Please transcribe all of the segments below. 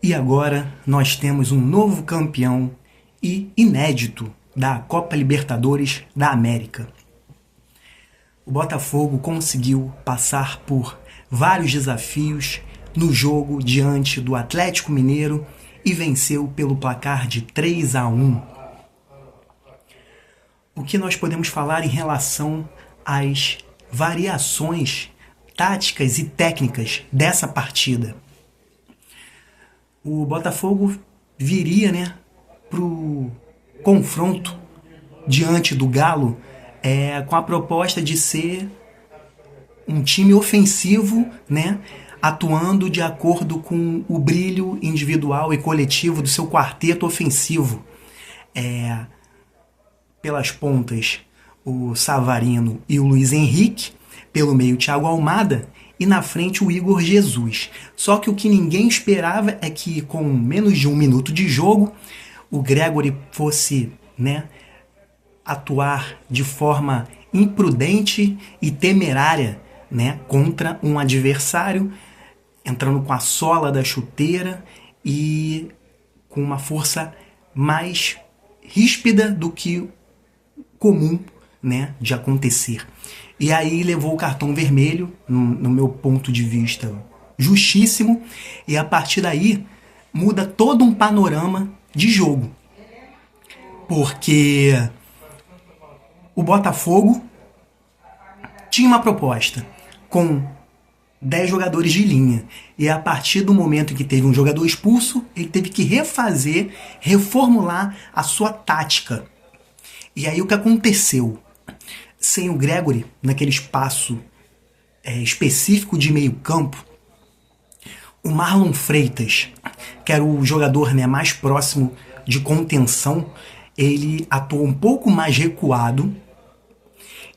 E agora nós temos um novo campeão e inédito da Copa Libertadores da América. O Botafogo conseguiu passar por vários desafios no jogo diante do Atlético Mineiro e venceu pelo placar de 3-1. O que nós podemos falar em relação às variações táticas e técnicas dessa partida? O Botafogo viria, para o confronto diante do Galo com a proposta de ser um time ofensivo, atuando de acordo com o brilho individual e coletivo do seu quarteto ofensivo. Pelas pontas, o Savarino e o Luiz Henrique, pelo meio, Thiago Almada, e na frente o Igor Jesus. Só que o que ninguém esperava é que com menos de 1 minuto de jogo, o Gregori fosse atuar de forma imprudente e temerária contra um adversário, entrando com a sola da chuteira e com uma força mais ríspida do que comum de acontecer. E aí levou o cartão vermelho, no meu ponto de vista, justíssimo, e a partir daí muda todo um panorama de jogo. Porque o Botafogo tinha uma proposta com 10 jogadores de linha, e a partir do momento em que teve um jogador expulso, ele teve que reformular a sua tática. E aí o que aconteceu? Sem o Gregori, naquele espaço específico de meio campo, o Marlon Freitas, que era o jogador mais próximo de contenção, ele atuou um pouco mais recuado.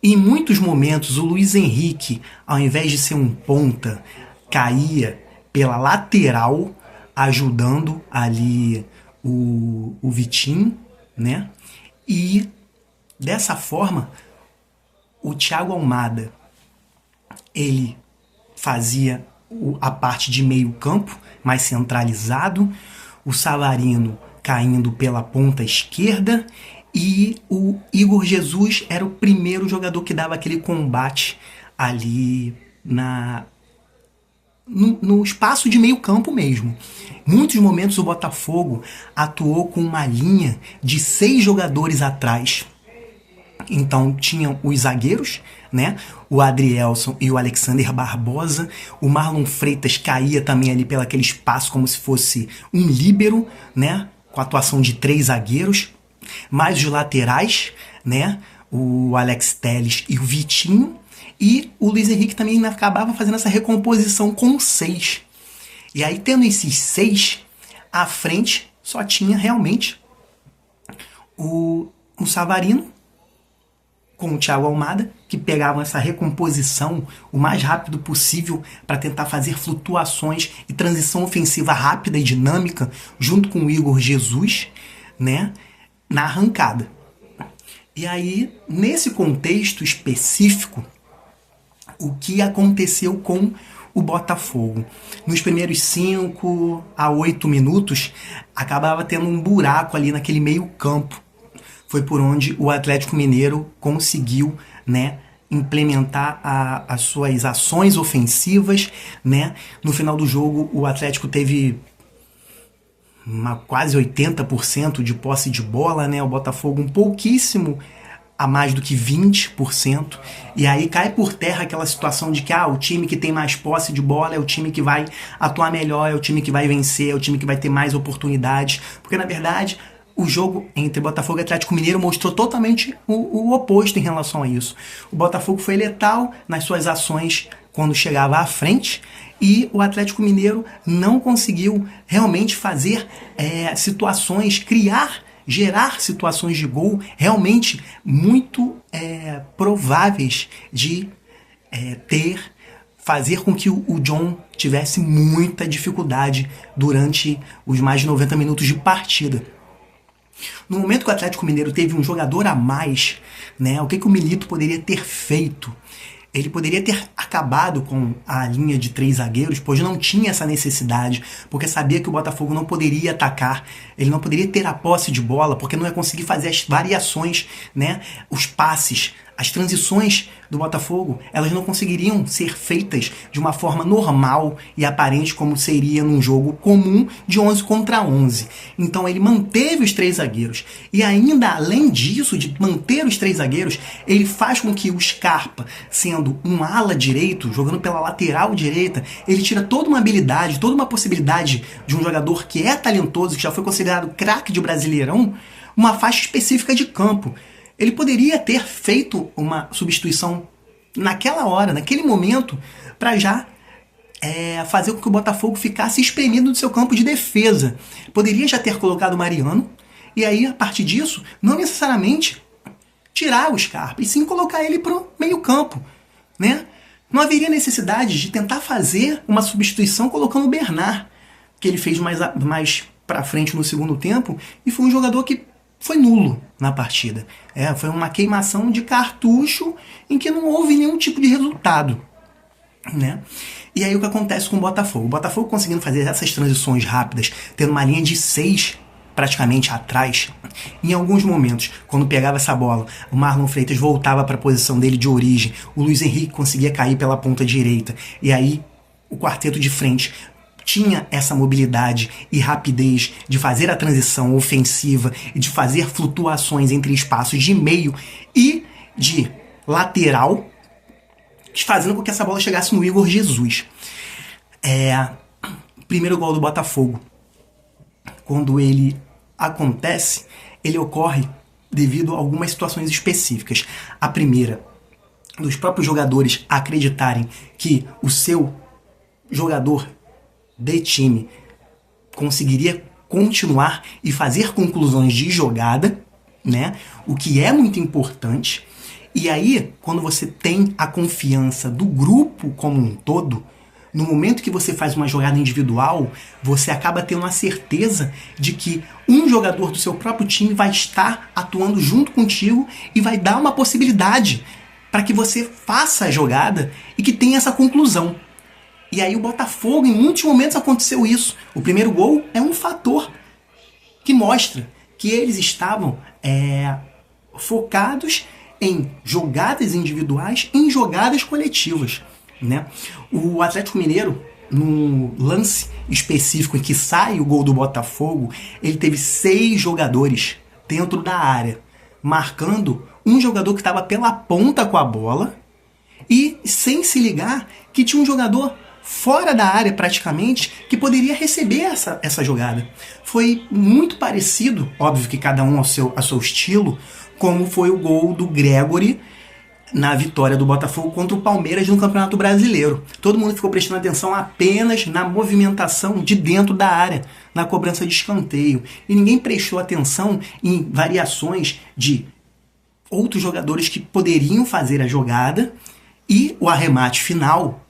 E em muitos momentos o Luiz Henrique, ao invés de ser um ponta, caía pela lateral, ajudando ali o Vitinho, E dessa forma o Thiago Almada, ele fazia a parte de meio campo, mais centralizado, o Savarino caindo pela ponta esquerda, e o Igor Jesus era o primeiro jogador que dava aquele combate ali no espaço de meio campo mesmo. Em muitos momentos o Botafogo atuou com uma linha de 6 jogadores atrás. Então tinham os zagueiros, o Adrielson e o Alexander Barbosa. O Marlon Freitas caía também ali pelo aquele espaço como se fosse um líbero, com a atuação de 3 zagueiros. Mais os laterais, o Alex Telles e o Vitinho. E o Luiz Henrique também acabava fazendo essa recomposição com 6. E aí, tendo esses 6, à frente só tinha realmente o Savarino com o Thiago Almada, que pegavam essa recomposição o mais rápido possível para tentar fazer flutuações e transição ofensiva rápida e dinâmica, junto com o Igor Jesus, na arrancada. E aí, nesse contexto específico, o que aconteceu com o Botafogo? Nos primeiros 5 a 8 minutos, acabava tendo um buraco ali naquele meio campo. Foi por onde o Atlético Mineiro conseguiu, implementar as suas ações ofensivas, No final do jogo, o Atlético teve quase 80% de posse de bola, O Botafogo um pouquíssimo a mais do que 20%, e aí cai por terra aquela situação de que o time que tem mais posse de bola é o time que vai atuar melhor, é o time que vai vencer, é o time que vai ter mais oportunidades, porque na verdade o jogo entre Botafogo e Atlético Mineiro mostrou totalmente o oposto em relação a isso. O Botafogo foi letal nas suas ações quando chegava à frente, e o Atlético Mineiro não conseguiu realmente fazer gerar situações de gol realmente muito prováveis de fazer com que o John tivesse muita dificuldade durante os mais de 90 minutos de partida. No momento que o Atlético Mineiro teve um jogador a mais, o que o Milito poderia ter feito? Ele poderia ter acabado com a linha de 3 zagueiros, pois não tinha essa necessidade, porque sabia que o Botafogo não poderia atacar, ele não poderia ter a posse de bola, porque não ia conseguir fazer as variações, né, os passes, as transições do Botafogo, elas não conseguiriam ser feitas de uma forma normal e aparente como seria num jogo comum de 11 contra 11. Então ele manteve os 3 zagueiros. E ainda além disso, de manter os 3 zagueiros, ele faz com que o Scarpa, sendo um ala direito, jogando pela lateral direita, ele tira toda uma habilidade, toda uma possibilidade de um jogador que é talentoso, que já foi considerado craque de Brasileirão, uma faixa específica de campo. Ele poderia ter feito uma substituição naquela hora, naquele momento, para já fazer com que o Botafogo ficasse espremido do seu campo de defesa. Poderia já ter colocado o Mariano, e aí, a partir disso, não necessariamente tirar o Scarpa, e sim colocar ele para o meio campo, né? Não haveria necessidade de tentar fazer uma substituição colocando o Bernard, que ele fez mais para frente no segundo tempo, e foi um jogador que foi nulo na partida. Foi uma queimação de cartucho em que não houve nenhum tipo de resultado, né? E aí o que acontece com o Botafogo? O Botafogo conseguindo fazer essas transições rápidas, tendo uma linha de 6 praticamente atrás, em alguns momentos, quando pegava essa bola, o Marlon Freitas voltava para a posição dele de origem, o Luiz Henrique conseguia cair pela ponta direita, e aí o quarteto de frente tinha essa mobilidade e rapidez de fazer a transição ofensiva e de fazer flutuações entre espaços de meio e de lateral, fazendo com que essa bola chegasse no Igor Jesus. Primeiro gol do Botafogo, quando ele acontece, ele ocorre devido a algumas situações específicas. A primeira, dos próprios jogadores acreditarem que o seu jogador de time conseguiria continuar e fazer conclusões de jogada, né? O que é muito importante. E aí, quando você tem a confiança do grupo como um todo, no momento que você faz uma jogada individual, você acaba tendo a certeza de que um jogador do seu próprio time vai estar atuando junto contigo e vai dar uma possibilidade para que você faça a jogada e que tenha essa conclusão. E aí o Botafogo, em muitos momentos aconteceu isso. O primeiro gol é um fator que mostra que eles estavam focados em jogadas individuais, em jogadas coletivas, né? O Atlético Mineiro, no lance específico em que sai o gol do Botafogo, ele teve 6 jogadores dentro da área, marcando um jogador que estava pela ponta com a bola e sem se ligar que tinha um jogador fora da área praticamente, que poderia receber essa jogada. Foi muito parecido, óbvio que cada um ao seu estilo, como foi o gol do Gregory na vitória do Botafogo contra o Palmeiras no Campeonato Brasileiro. Todo mundo ficou prestando atenção apenas na movimentação de dentro da área, na cobrança de escanteio. E ninguém prestou atenção em variações de outros jogadores que poderiam fazer a jogada e o arremate final.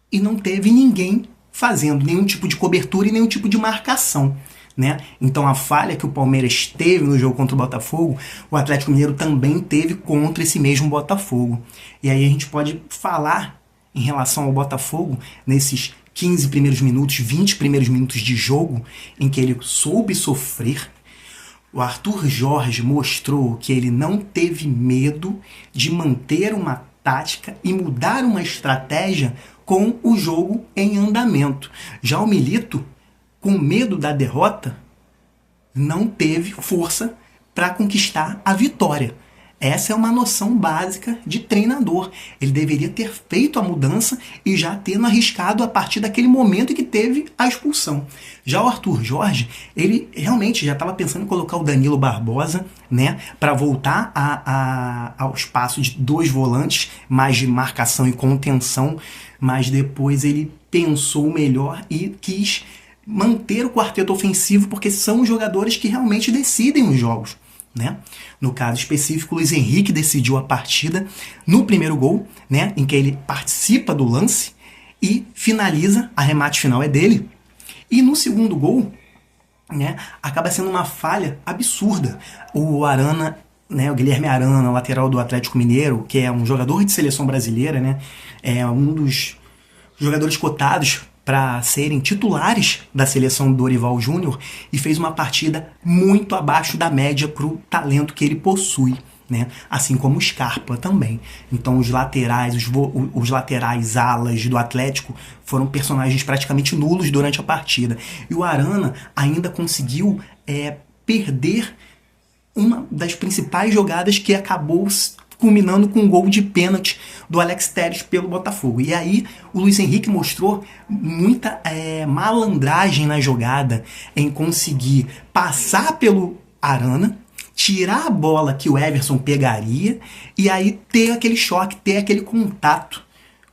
E não teve ninguém fazendo nenhum tipo de cobertura e nenhum tipo de marcação, né? Então a falha que o Palmeiras teve no jogo contra o Botafogo, o Atlético Mineiro também teve contra esse mesmo Botafogo. E aí a gente pode falar em relação ao Botafogo nesses 15 primeiros minutos, 20 primeiros minutos de jogo, em que ele soube sofrer. O Arthur Jorge mostrou que ele não teve medo de manter uma tática e mudar uma estratégia com o jogo em andamento. Já o Milito, com medo da derrota, não teve força para conquistar a vitória. Essa é uma noção básica de treinador. Ele deveria ter feito a mudança e já tendo arriscado a partir daquele momento em que teve a expulsão. Já o Arthur Jorge, ele realmente já estava pensando em colocar o Danilo Barbosa, né, para voltar ao espaço de 2 volantes, mais de marcação e contenção, mas depois ele pensou melhor e quis manter o quarteto ofensivo, porque são os jogadores que realmente decidem os jogos, né? No caso específico, o Luiz Henrique decidiu a partida no primeiro gol, né, em que ele participa do lance e finaliza, a remate final é dele. E no segundo gol, né, acaba sendo uma falha absurda. O Arana né, o Guilherme Arana, lateral do Atlético Mineiro, que é um jogador de seleção brasileira, né, é um dos jogadores cotados para serem titulares da seleção do Dorival Júnior, e fez uma partida muito abaixo da média para o talento que ele possui, né? Assim como o Scarpa também. Então os laterais, os laterais alas do Atlético foram personagens praticamente nulos durante a partida. E o Arana ainda conseguiu perder uma das principais jogadas, que acabou culminando com um gol de pênalti do Alex Telles pelo Botafogo. E aí o Luiz Henrique mostrou muita malandragem na jogada, em conseguir passar pelo Arana, tirar a bola que o Everson pegaria, e aí ter aquele choque, ter aquele contato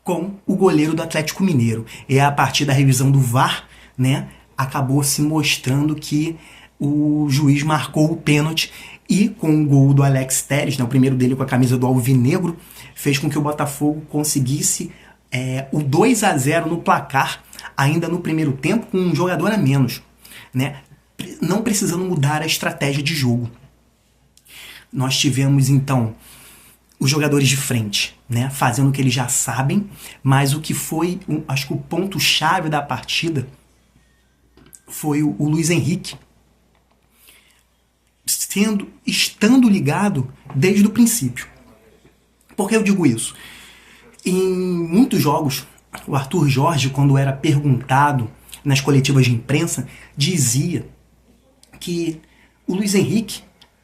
com o goleiro do Atlético Mineiro. E a partir da revisão do VAR, né, acabou se mostrando que o juiz marcou o pênalti, e com o gol do Alex Telles, né, o primeiro dele com a camisa do Alvinegro, fez com que o Botafogo conseguisse o 2-0 no placar, ainda no primeiro tempo, com um jogador a menos, né, não precisando mudar a estratégia de jogo. Nós tivemos, então, os jogadores de frente, né, fazendo o que eles já sabem, mas o que foi, acho que o ponto-chave da partida foi o Luiz Henrique, estando ligado desde o princípio. Por que eu digo isso? Em muitos jogos, o Arthur Jorge, quando era perguntado nas coletivas de imprensa, dizia que o Luiz Henrique,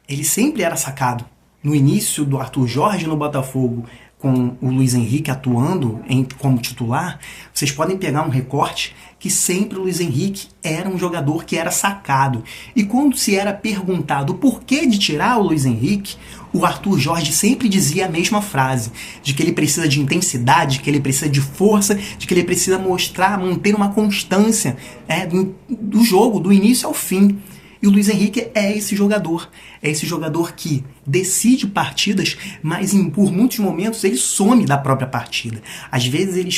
ele sempre era sacado. No início do Arthur Jorge no Botafogo, com o Luiz Henrique atuando como titular, vocês podem pegar um recorte que sempre o Luiz Henrique era um jogador que era sacado. E quando se era perguntado o porquê de tirar o Luiz Henrique, o Arthur Jorge sempre dizia a mesma frase, de que ele precisa de intensidade, de que ele precisa de força, de que ele precisa manter uma constância do jogo, do início ao fim. E o Luiz Henrique é esse jogador que decide partidas, mas por muitos momentos ele some da própria partida. Às vezes ele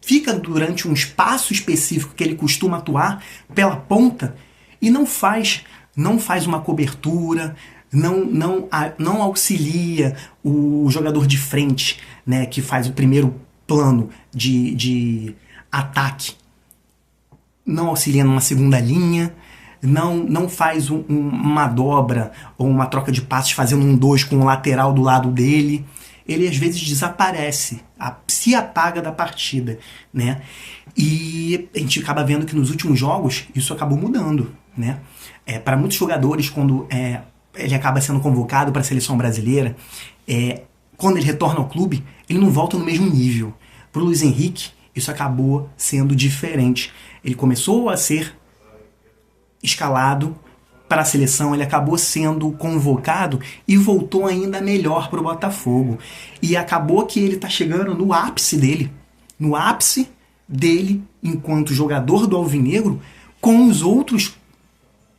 fica durante um espaço específico que ele costuma atuar pela ponta e não faz uma cobertura, não auxilia o jogador de frente, né, que faz o primeiro plano de ataque, não auxilia numa segunda linha, não faz uma dobra ou uma troca de passes fazendo um 2 com o lateral do lado dele. Ele às vezes desaparece, se apaga da partida, né? E a gente acaba vendo que nos últimos jogos isso acabou mudando, né? Para muitos jogadores, quando ele acaba sendo convocado para a seleção brasileira, quando ele retorna ao clube, ele não volta no mesmo nível. Para o Luiz Henrique, isso acabou sendo diferente. Ele começou a ser escalado para a seleção, ele acabou sendo convocado e voltou ainda melhor para o Botafogo. E acabou que ele está chegando no ápice dele enquanto jogador do Alvinegro, com os outros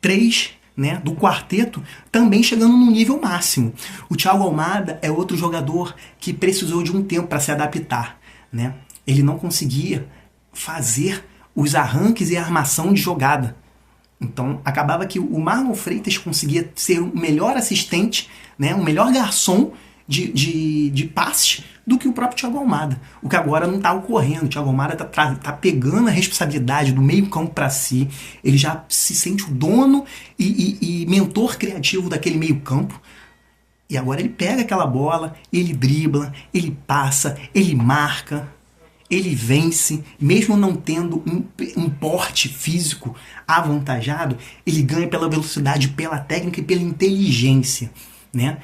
3, né, do quarteto também chegando no nível máximo. O Thiago Almada é outro jogador que precisou de um tempo para se adaptar, né? Ele não conseguia fazer os arranques e a armação de jogada. Então, acabava que o Marlon Freitas conseguia ser o melhor assistente, né, o melhor garçom de passes do que o próprio Thiago Almada. O que agora não está ocorrendo. O Thiago Almada tá pegando a responsabilidade do meio campo para si. Ele já se sente o dono e mentor criativo daquele meio campo. E agora ele pega aquela bola, ele dribla, ele passa, ele marca, ele vence, mesmo não tendo um porte físico avantajado, ele ganha pela velocidade, pela técnica e pela inteligência, né?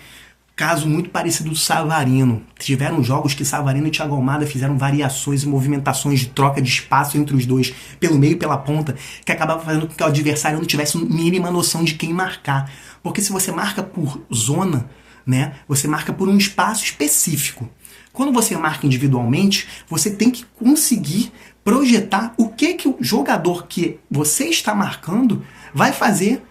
Caso muito parecido do Savarino. Tiveram jogos que Savarino e Thiago Almada fizeram variações e movimentações de troca de espaço entre os dois, pelo meio e pela ponta, que acabava fazendo com que o adversário não tivesse mínima noção de quem marcar. Porque se você marca por zona, né, você marca por um espaço específico. Quando você marca individualmente, você tem que conseguir projetar o que o jogador que você está marcando vai fazer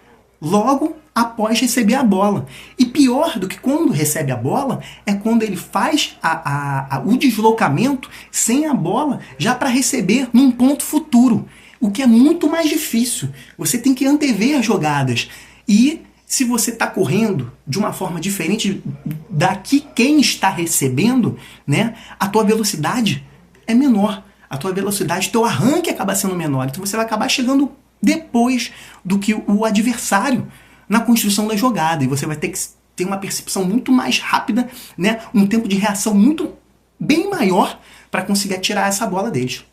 logo após receber a bola. E pior do que quando recebe a bola é quando ele faz o deslocamento sem a bola já para receber num ponto futuro, o que é muito mais difícil. Você tem que antever as jogadas e se você está correndo de uma forma diferente daqui quem está recebendo, né, a tua velocidade é menor. A tua velocidade, teu arranque acaba sendo menor. Então você vai acabar chegando depois do que o adversário na construção da jogada. E você vai ter que ter uma percepção muito mais rápida, né, um tempo de reação bem maior para conseguir tirar essa bola deles.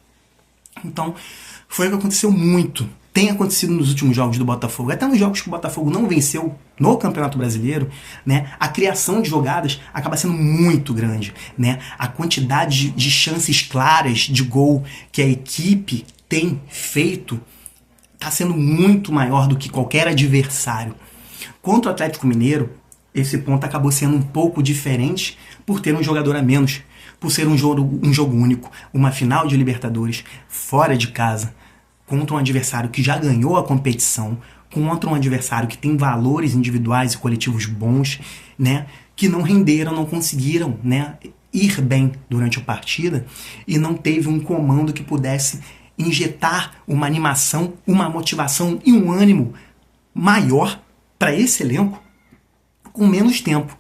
Então, foi o que aconteceu muito. Tem acontecido nos últimos jogos do Botafogo, até nos jogos que o Botafogo não venceu no Campeonato Brasileiro, né, a criação de jogadas acaba sendo muito grande, né? A quantidade de chances claras de gol que a equipe tem feito está sendo muito maior do que qualquer adversário. Contra o Atlético Mineiro, esse ponto acabou sendo um pouco diferente por ter um jogador a menos, por ser um jogo único, uma final de Libertadores fora de casa, contra um adversário que já ganhou a competição, contra um adversário que tem valores individuais e coletivos bons, né, que não renderam, não conseguiram, né, ir bem durante a partida e não teve um comando que pudesse injetar uma animação, uma motivação e um ânimo maior para esse elenco com menos tempo.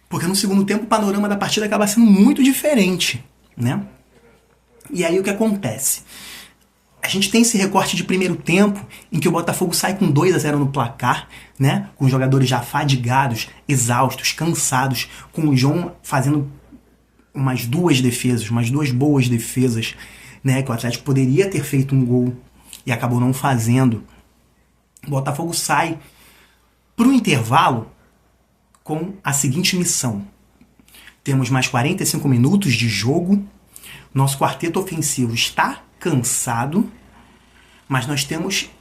Porque no segundo tempo o panorama da partida acaba sendo muito diferente, né? E aí o que acontece? A gente tem esse recorte de primeiro tempo em que o Botafogo sai com 2-0 no placar, né? Com os jogadores já fadigados, exaustos, cansados, com o João fazendo umas duas boas defesas, né? Que o Atlético poderia ter feito um gol e acabou não fazendo. O Botafogo sai para o intervalo com a seguinte missão. Temos mais 45 minutos de jogo, nosso quarteto ofensivo está cansado, mas nós temos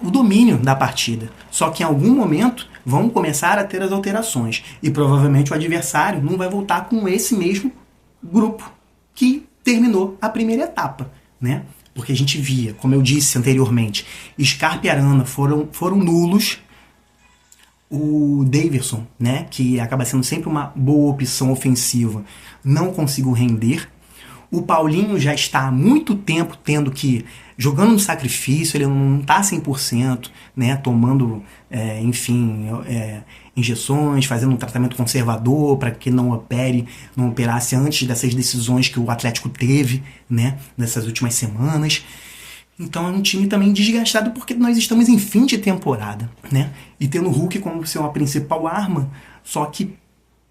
o domínio da partida. Só que em algum momento vão começar a ter as alterações e provavelmente o adversário não vai voltar com esse mesmo grupo que terminou a primeira etapa, né? Porque a gente via, como eu disse anteriormente, Scarpa e Arana foram nulos. O Daverson, né, que acaba sendo sempre uma boa opção ofensiva, não conseguiu render. O Paulinho já está há muito tempo jogando no sacrifício, ele não está 100%, né, tomando, injeções, fazendo um tratamento conservador para que não operasse antes dessas decisões que o Atlético teve, né, nessas últimas semanas. Então é um time também desgastado porque nós estamos em fim de temporada, né? E tendo o Hulk como sua principal arma, só que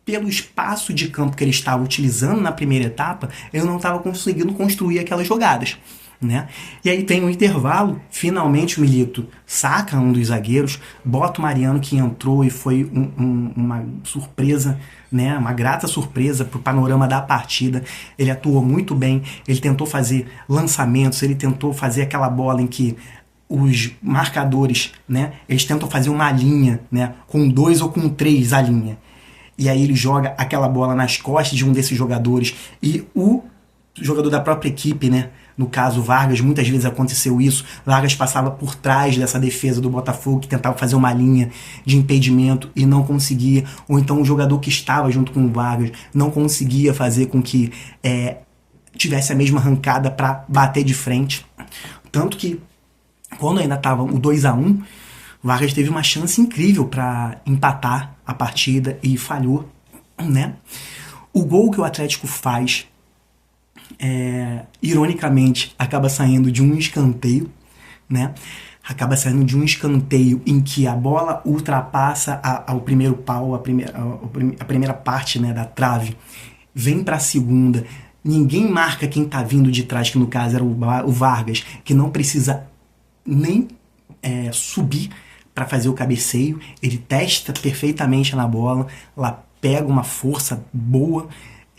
pelo espaço de campo que ele estava utilizando na primeira etapa, ele não estava conseguindo construir aquelas jogadas, né? E aí tem um intervalo, finalmente o Milito saca um dos zagueiros, bota o Mariano que entrou e foi uma surpresa, né, uma grata surpresa para o panorama da partida. Ele atuou muito bem, ele tentou fazer lançamentos, ele tentou fazer aquela bola em que os marcadores, né, eles tentam fazer uma linha, né, com 2 ou com 3 a linha. E aí ele joga aquela bola nas costas de um desses jogadores e o jogador da própria equipe, né, no caso Vargas, muitas vezes aconteceu isso, Vargas passava por trás dessa defesa do Botafogo que tentava fazer uma linha de impedimento e não conseguia, ou então o jogador que estava junto com o Vargas não conseguia fazer com que tivesse a mesma arrancada para bater de frente. Tanto que quando ainda estava o 2-1, Vargas teve uma chance incrível para empatar a partida e falhou, né? O gol que o Atlético faz ironicamente acaba saindo de um escanteio, né? Acaba saindo de um escanteio em que a bola ultrapassa o primeiro pau, a primeira parte, né, da trave, vem para a segunda, ninguém marca quem tá vindo de trás, que no caso era o Vargas, que não precisa nem subir para fazer o cabeceio, ele testa perfeitamente na bola, ela pega uma força boa,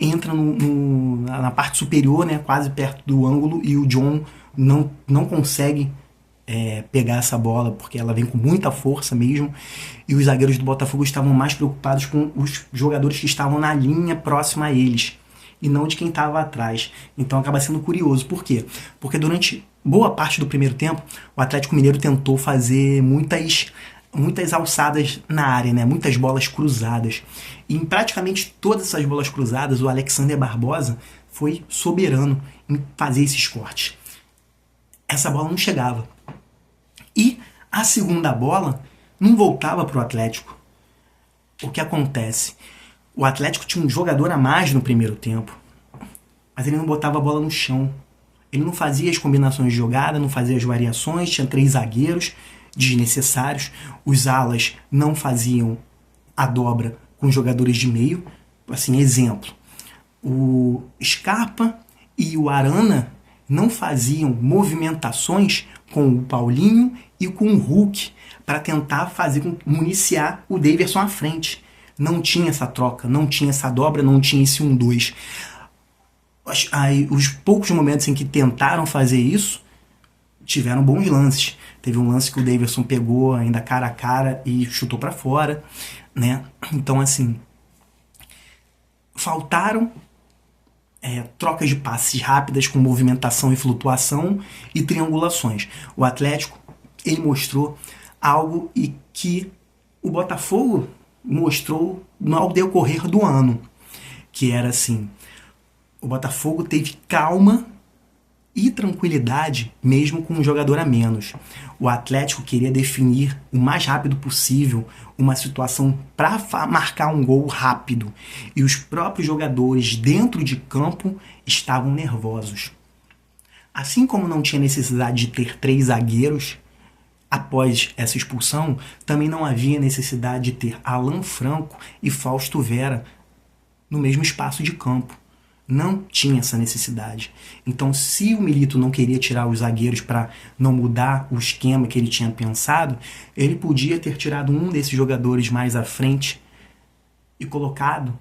entra na parte superior, né, quase perto do ângulo, e o John não consegue pegar essa bola, porque ela vem com muita força mesmo, e os zagueiros do Botafogo estavam mais preocupados com os jogadores que estavam na linha próxima a eles, e não de quem estava atrás. Então acaba sendo curioso. Por quê? Porque durante boa parte do primeiro tempo, o Atlético Mineiro tentou fazer muitas alçadas na área, né? Muitas bolas cruzadas. E em praticamente todas essas bolas cruzadas, o Alexander Barbosa foi soberano em fazer esses cortes. Essa bola não chegava. E a segunda bola não voltava para o Atlético. O que acontece? O Atlético tinha um jogador a mais no primeiro tempo, mas ele não botava a bola no chão. Ele não fazia as combinações de jogada, não fazia as variações, tinha 3 zagueiros desnecessários, os alas não faziam a dobra com os jogadores de meio. Assim, exemplo, o Scarpa e o Arana não faziam movimentações com o Paulinho e com o Hulk para tentar municiar o Daverson à frente. Não tinha essa troca, não tinha essa dobra, não tinha esse 1-2. Os poucos momentos em que tentaram fazer isso, tiveram bons lances. Teve um lance que o Daverson pegou ainda cara a cara e chutou para fora, né? Então, assim, faltaram trocas de passes rápidas com movimentação e flutuação e triangulações. O Atlético, ele mostrou algo e que o Botafogo mostrou ao decorrer do ano, que era assim, o Botafogo teve calma e tranquilidade mesmo com um jogador a menos. O Atlético queria definir o mais rápido possível uma situação para marcar um gol rápido. E os próprios jogadores dentro de campo estavam nervosos. Assim como não tinha necessidade de ter 3 zagueiros após essa expulsão, também não havia necessidade de ter Alan Franco e Fausto Vera no mesmo espaço de campo. Não tinha essa necessidade. Então, se o Milito não queria tirar os zagueiros para não mudar o esquema que ele tinha pensado, ele podia ter tirado um desses jogadores mais à frente e colocado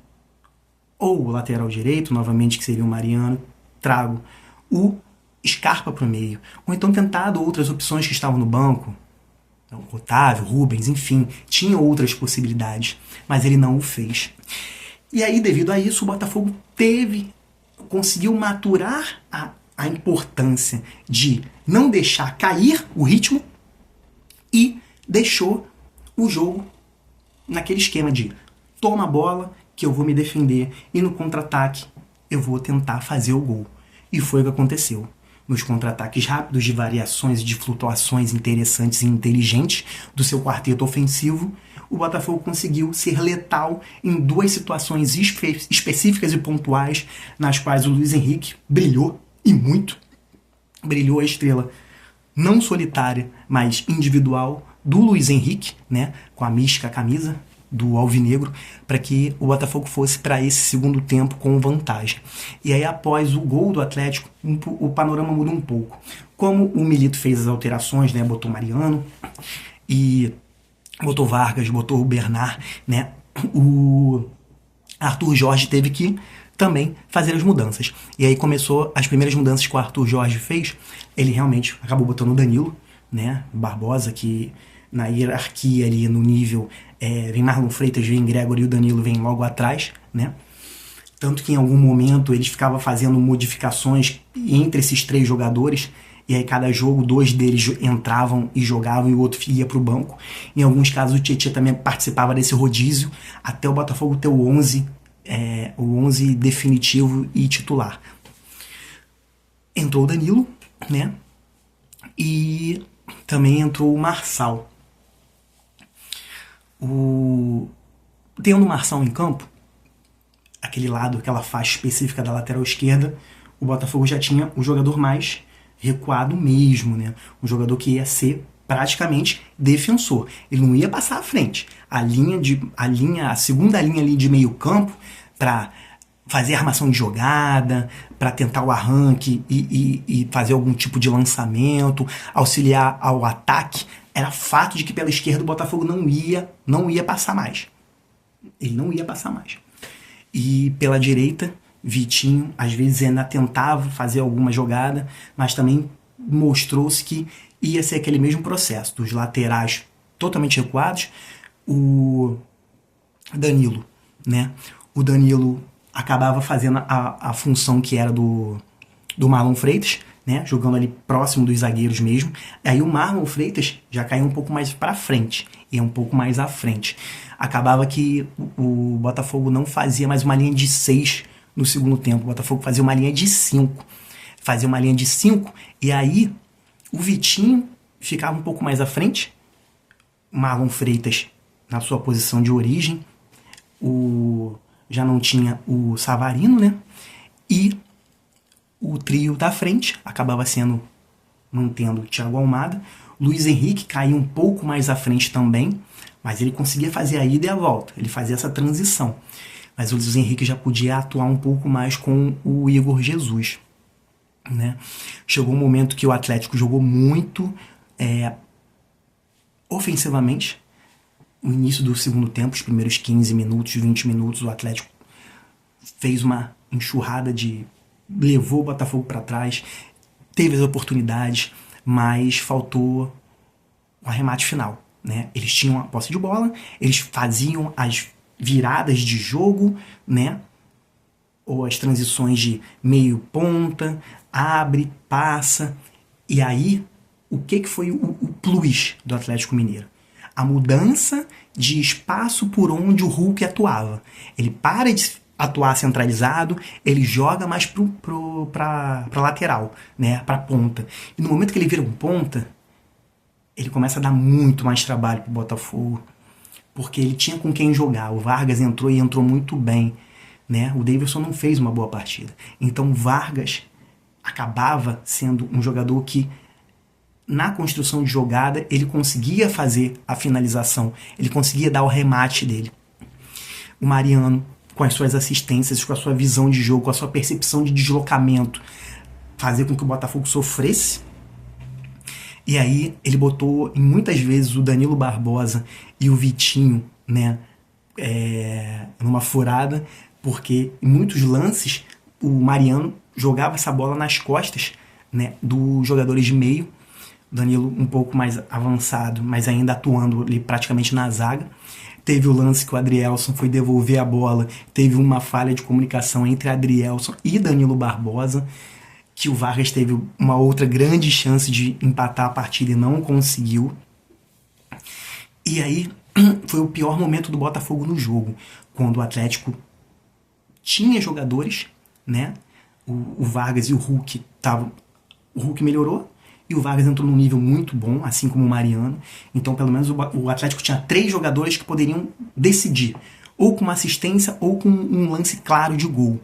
ou o lateral direito, novamente, que seria o Mariano, trago o Scarpa para o meio. Ou então tentado outras opções que estavam no banco, Otávio, Rubens, enfim, tinha outras possibilidades, mas ele não o fez. E aí, devido a isso, o Botafogo conseguiu maturar a importância de não deixar cair o ritmo e deixou o jogo naquele esquema de toma a bola que eu vou me defender e no contra-ataque eu vou tentar fazer o gol. E foi o que aconteceu. Nos contra-ataques rápidos, de variações e de flutuações interessantes e inteligentes do seu quarteto ofensivo, o Botafogo conseguiu ser letal em 2 situações específicas e pontuais, nas quais o Luiz Henrique brilhou, e muito. Brilhou a estrela não solitária, mas individual do Luiz Henrique, né, com a mística camisa do alvinegro, para que o Botafogo fosse para esse segundo tempo com vantagem. E aí, após o gol do Atlético, o panorama mudou um pouco. Como o Milito fez as alterações, né, botou Mariano e botou Vargas, botou o Bernard, né, o Arthur Jorge teve que também fazer as mudanças. E aí começou as primeiras mudanças que o Arthur Jorge fez. Ele realmente acabou botando o Danilo, né, Barbosa, que na hierarquia ali, no nível, vem Marlon Freitas, vem Gregor e o Danilo vem logo atrás, né? Tanto que em algum momento eles ficavam fazendo modificações entre esses 3 jogadores, e aí cada jogo 2 deles entravam e jogavam e o outro ia para o banco. Em alguns casos o Tietchan também participava desse rodízio, até o Botafogo ter o 11 definitivo e titular. Entrou o Danilo, né? E também entrou o Marçal. Tendo o Marçal em campo, aquele lado, aquela faixa específica da lateral esquerda, o Botafogo já tinha o jogador mais recuado mesmo, né? Um jogador que ia ser praticamente defensor. Ele não ia passar à frente. A segunda linha ali de meio campo, para fazer armação de jogada, para tentar o arranque e fazer algum tipo de lançamento, auxiliar ao ataque, era fato de que pela esquerda o Botafogo não ia passar mais. Ele não ia passar mais. E pela direita, Vitinho, às vezes ainda tentava fazer alguma jogada, mas também mostrou-se que ia ser aquele mesmo processo, dos laterais totalmente recuados, o Danilo, né? O Danilo acabava fazendo a função que era do Marlon Freitas, né, jogando ali próximo dos zagueiros mesmo. Aí o Marlon Freitas já caiu um pouco mais para frente, ia um pouco mais à frente. Acabava que o Botafogo não fazia mais uma linha de 6 no segundo tempo. O Botafogo fazia uma linha de 5. Fazia uma linha de 5 e aí o Vitinho ficava um pouco mais à frente, Marlon Freitas na sua posição de origem, já não tinha o Savarino, né? E o trio da frente acabava mantendo o Thiago Almada. Luiz Henrique caiu um pouco mais à frente também, mas ele conseguia fazer a ida e a volta, ele fazia essa transição. Mas o Luiz Henrique já podia atuar um pouco mais com o Igor Jesus, né? Chegou um momento que o Atlético jogou muito ofensivamente. No início do segundo tempo, os primeiros 15 minutos, 20 minutos, o Atlético fez uma enxurrada levou o Botafogo para trás, teve as oportunidades, mas faltou o arremate final, né? Eles tinham a posse de bola, eles faziam as viradas de jogo, né? Ou as transições de meio ponta, abre, passa. E aí, o que foi o plus do Atlético Mineiro? A mudança de espaço por onde o Hulk atuava. Ele para de atuar centralizado, ele joga mais para lateral, né? Para ponta. E no momento que ele vira um ponta, ele começa a dar muito mais trabalho pro Botafogo, porque ele tinha com quem jogar. O Vargas entrou e entrou muito bem, né? O Davidson não fez uma boa partida. Então o Vargas acabava sendo um jogador que, na construção de jogada, ele conseguia fazer a finalização, ele conseguia dar o remate dele. O Mariano, com as suas assistências, com a sua visão de jogo, com a sua percepção de deslocamento, fazer com que o Botafogo sofresse. E aí ele botou muitas vezes o Danilo Barbosa e o Vitinho, né, numa furada, porque em muitos lances o Mariano jogava essa bola nas costas, né, dos jogadores de meio. Danilo um pouco mais avançado, mas ainda atuando ali praticamente na zaga. Teve o lance que o Adrielson foi devolver a bola, teve uma falha de comunicação entre Adrielson e Danilo Barbosa, que o Vargas teve uma outra grande chance de empatar a partida e não conseguiu. E aí foi o pior momento do Botafogo no jogo, quando o Atlético tinha jogadores, né? O Vargas e o Hulk estavam. O Hulk melhorou e o Vargas entrou num nível muito bom, assim como o Mariano. Então, pelo menos, o Atlético tinha 3 jogadores que poderiam decidir, ou com uma assistência ou com um lance claro de gol.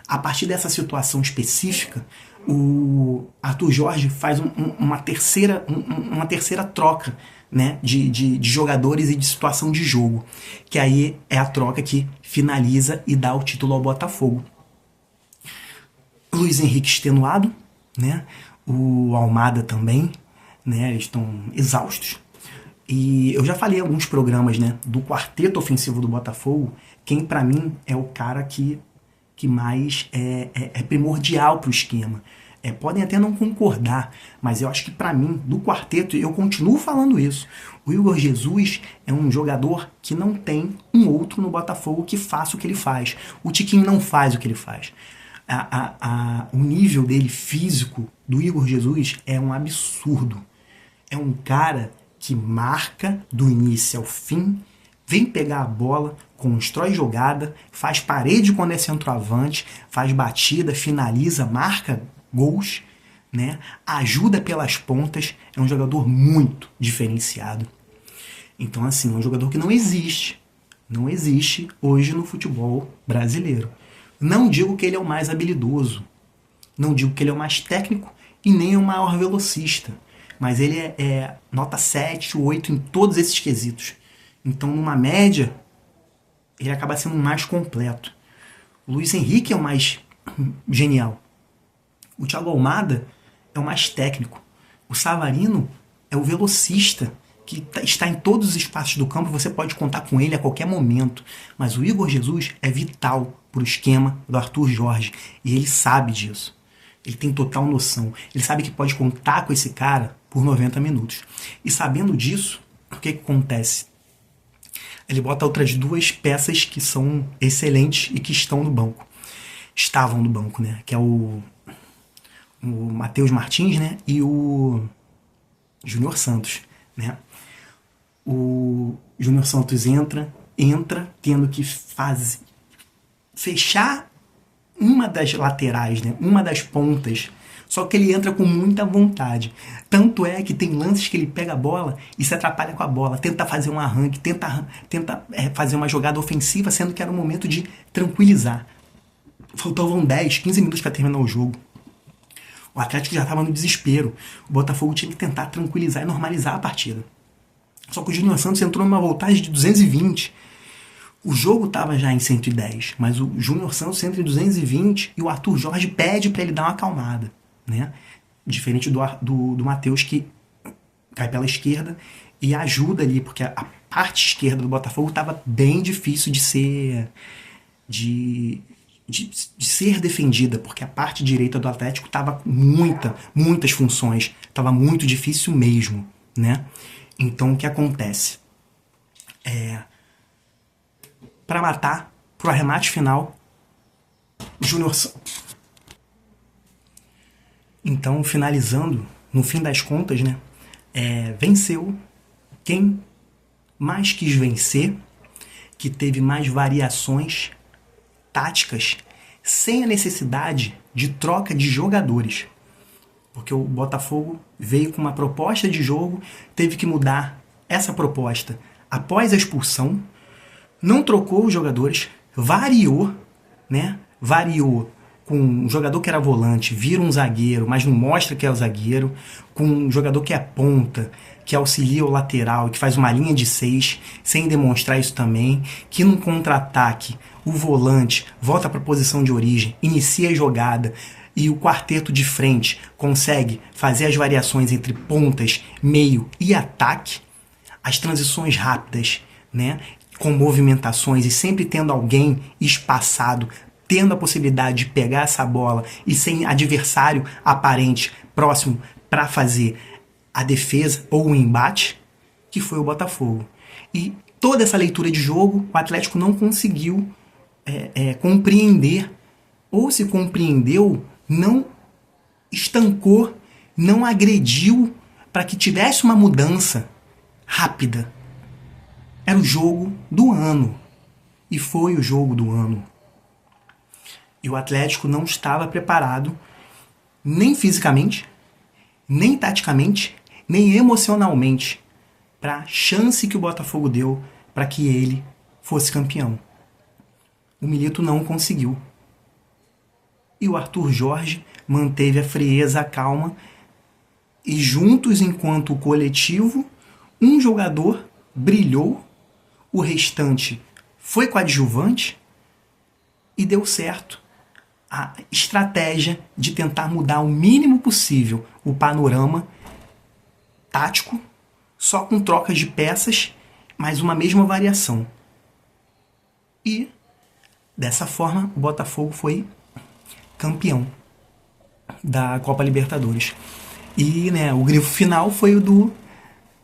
A partir dessa situação específica, o Arthur Jorge faz uma terceira troca, né, de jogadores e de situação de jogo, que aí é a troca que finaliza e dá o título ao Botafogo. Luiz Henrique extenuado, né? O Almada também, né? Eles estão exaustos. E eu já falei em alguns programas, né, do quarteto ofensivo do Botafogo, quem para mim é o cara que mais é primordial para o esquema. Podem até não concordar, mas eu acho que para mim, do quarteto, eu continuo falando isso. O Igor Jesus é um jogador que não tem um outro no Botafogo que faça o que ele faz. O Tiquinho não faz o que ele faz. O nível dele físico do Igor Jesus é um absurdo. É um cara que marca do início ao fim, vem pegar a bola, constrói jogada, faz parede quando é centroavante, faz batida, finaliza, marca gols, né? Ajuda pelas pontas, é um jogador muito diferenciado. Então, assim, é um jogador que não existe hoje no futebol brasileiro. Não digo que ele é o mais habilidoso, não digo que ele é o mais técnico e nem o maior velocista, mas ele é nota 7, 8 em todos esses quesitos. Então, numa média, ele acaba sendo o mais completo. O Luiz Henrique é o mais genial. O Thiago Almada é o mais técnico. O Savarino é o velocista, que está em todos os espaços do campo, você pode contar com ele a qualquer momento. Mas o Igor Jesus é vital para o esquema do Arthur Jorge, e ele sabe disso. Ele tem total noção. Ele sabe que pode contar com esse cara por 90 minutos. E sabendo disso, o que acontece? Ele bota outras 2 peças que são excelentes e que estão no banco. Estavam no banco, né? Que é o Matheus Martins, né? E o Júnior Santos, né? O Júnior Santos entra tendo que fechar uma das laterais, né? Uma das pontas Só que ele entra com muita vontade. Tanto é que tem lances que ele pega a bola e se atrapalha com a bola, tenta fazer um arranque, tenta fazer uma jogada ofensiva, sendo que era o momento de tranquilizar. Faltavam 10, 15 minutos para terminar o jogo. O Atlético já estava no desespero. O Botafogo tinha que tentar tranquilizar e normalizar a partida. Só que o Júnior Santos entrou numa voltagem de 220. O jogo estava já em 110, mas o Júnior Santos entra em 220 e o Arthur Jorge pede para ele dar uma acalmada, né? Diferente do Matheus, que cai pela esquerda e ajuda ali, porque a parte esquerda do Botafogo estava bem difícil de ser defendida, porque a parte direita do Atlético estava com muitas funções, estava muito difícil mesmo, né? Então o que acontece? Para matar, pro arremate final, o Júnior Santos. Então, finalizando, no fim das contas, né, venceu quem mais quis vencer, que teve mais variações táticas, sem a necessidade de troca de jogadores. Porque o Botafogo veio com uma proposta de jogo, teve que mudar essa proposta após a expulsão, não trocou os jogadores, variou, né? Variou com um jogador que era volante, vira um zagueiro, mas não mostra que é o zagueiro, com um jogador que é ponta, que auxilia o lateral, que faz uma linha de 6, sem demonstrar isso também, que num contra-ataque o volante volta para a posição de origem, inicia a jogada, e o quarteto de frente consegue fazer as variações entre pontas, meio e ataque, as transições rápidas, né, com movimentações e sempre tendo alguém espaçado, tendo a possibilidade de pegar essa bola e sem adversário aparente próximo para fazer a defesa ou o embate, que foi o Botafogo. E toda essa leitura de jogo, o Atlético não conseguiu compreender, ou se compreendeu, não estancou, não agrediu para que tivesse uma mudança rápida. Era o jogo do ano. E foi o jogo do ano. E o Atlético não estava preparado, nem fisicamente, nem taticamente, nem emocionalmente, para a chance que o Botafogo deu para que ele fosse campeão. O Milito não conseguiu. E o Arthur Jorge manteve a frieza, a calma, e juntos, enquanto coletivo, um jogador brilhou, o restante foi coadjuvante e deu certo a estratégia de tentar mudar o mínimo possível o panorama tático, só com trocas de peças, mas uma mesma variação. E, dessa forma, o Botafogo foi campeão da Copa Libertadores. E, né, o grifo final foi o do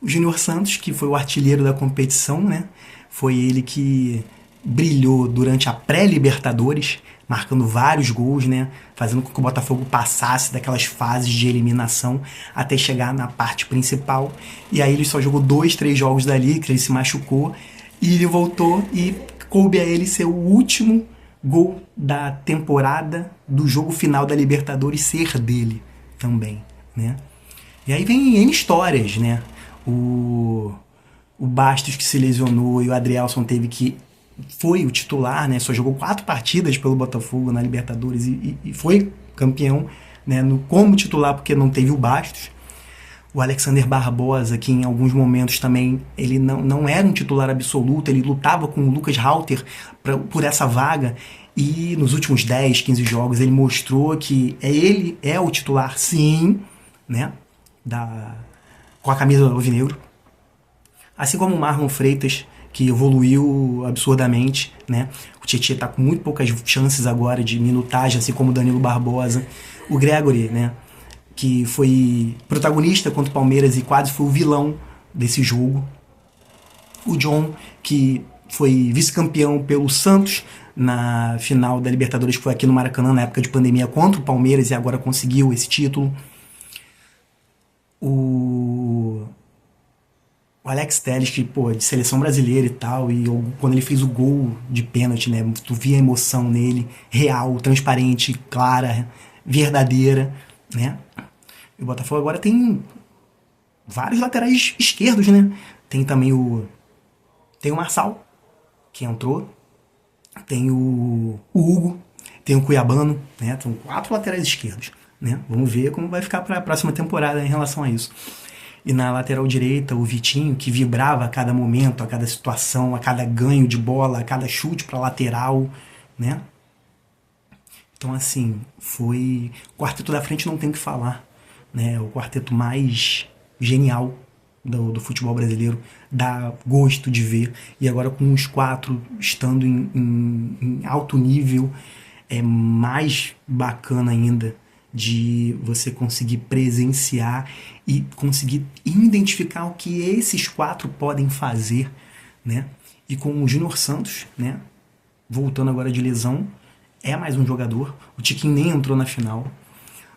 Júnior Santos, que foi o artilheiro da competição, né? Foi ele que brilhou durante a pré-Libertadores, marcando vários gols, né? Fazendo com que o Botafogo passasse daquelas fases de eliminação até chegar na parte principal. E aí ele só jogou 2, 3 jogos dali, que ele se machucou, e ele voltou e coube a ele ser o último gol da temporada do jogo final da Libertadores ser dele também, né? E aí vem N histórias, né? O Bastos, que se lesionou, e o Adrielson foi o titular, né? Só jogou 4 partidas pelo Botafogo na Libertadores e foi campeão, né? Como titular, porque não teve o Bastos. O Alexander Barbosa, que em alguns momentos também ele não era um titular absoluto, ele lutava com o Lucas Halter por essa vaga, e nos últimos 10, 15 jogos ele mostrou que ele é o titular, sim, né? Com a camisa do alvinegro. Assim como o Marlon Freitas, que evoluiu absurdamente, né? O Tietchan está com muito poucas chances agora de minutagem, assim como o Danilo Barbosa. O Gregory, né? Que foi protagonista contra o Palmeiras e quase foi o vilão desse jogo. O John, que foi vice-campeão pelo Santos na final da Libertadores, que foi aqui no Maracanã na época de pandemia contra o Palmeiras, e agora conseguiu esse título. O Alex Telles, que, de seleção brasileira e tal, e quando ele fez o gol de pênalti, né, tu via a emoção nele, real, transparente, clara, verdadeira, né? E o Botafogo agora tem vários laterais esquerdos, né? Tem também tem o Marçal, que entrou, tem o Hugo, tem o Cuiabano, né? São 4 laterais esquerdos, né? Vamos ver como vai ficar para a próxima temporada em relação a isso. E na lateral direita, o Vitinho, que vibrava a cada momento, a cada situação, a cada ganho de bola, a cada chute para lateral, né? Então, assim, foi... O quarteto da frente não tem o que falar, né? O quarteto mais genial do futebol brasileiro. Dá gosto de ver. E agora com os 4 estando em alto nível, é mais bacana ainda de você conseguir presenciar e conseguir identificar o que esses 4 podem fazer, né? E com o Júnior Santos, né? Voltando agora de lesão, é mais um jogador. O Tiquinho nem entrou na final.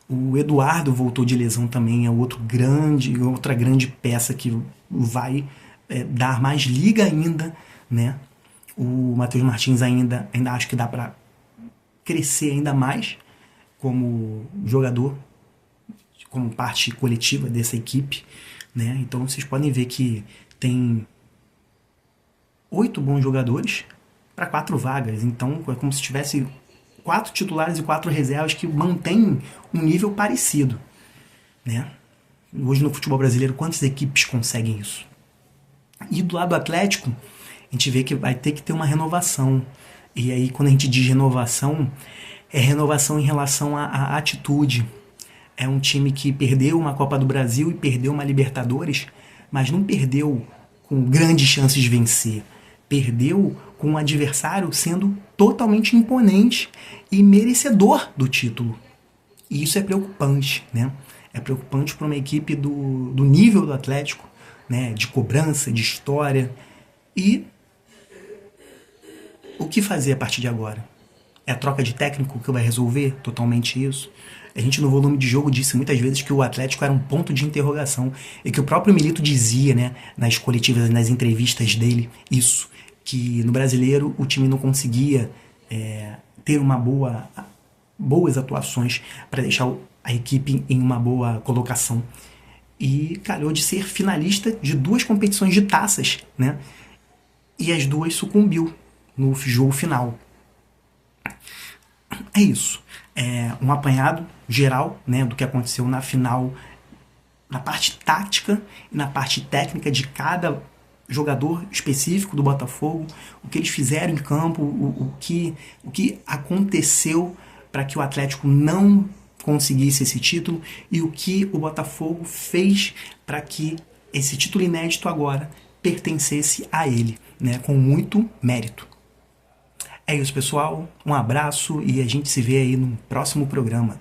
O Eduardo voltou de lesão também, é outra grande peça que vai dar mais liga ainda, né? O Matheus Martins ainda acho que dá para crescer ainda mais como jogador, como parte coletiva dessa equipe, né? Então vocês podem ver que tem 8 bons jogadores para 4 vagas. Então é como se tivesse 4 titulares e 4 reservas que mantêm um nível parecido, né? Hoje no futebol brasileiro, quantas equipes conseguem isso? E do lado do Atlético, a gente vê que vai ter que ter uma renovação. E aí, quando a gente diz renovação, é renovação em relação à atitude. É um time que perdeu uma Copa do Brasil e perdeu uma Libertadores, mas não perdeu com grandes chances de vencer. Perdeu com um adversário sendo totalmente imponente e merecedor do título. E isso é preocupante, né? É preocupante para uma equipe do nível do Atlético, né? De cobrança, de história. E o que fazer a partir de agora? É a troca de técnico que vai resolver totalmente isso? A gente no volume de jogo disse muitas vezes que o Atlético era um ponto de interrogação e que o próprio Milito dizia, né, nas coletivas, nas entrevistas dele, isso, que no Brasileiro o time não conseguia ter boas atuações para deixar a equipe em uma boa colocação. E calhou de ser finalista de 2 competições de taças, né? E as 2 sucumbiu no jogo final. É isso. É um apanhado geral, né, do que aconteceu na final, na parte tática e na parte técnica de cada jogador específico do Botafogo, o que eles fizeram em campo, o que aconteceu para que o Atlético não conseguisse esse título e o que o Botafogo fez para que esse título inédito agora pertencesse a ele, né, com muito mérito. É isso, pessoal. Um abraço e a gente se vê aí no próximo programa.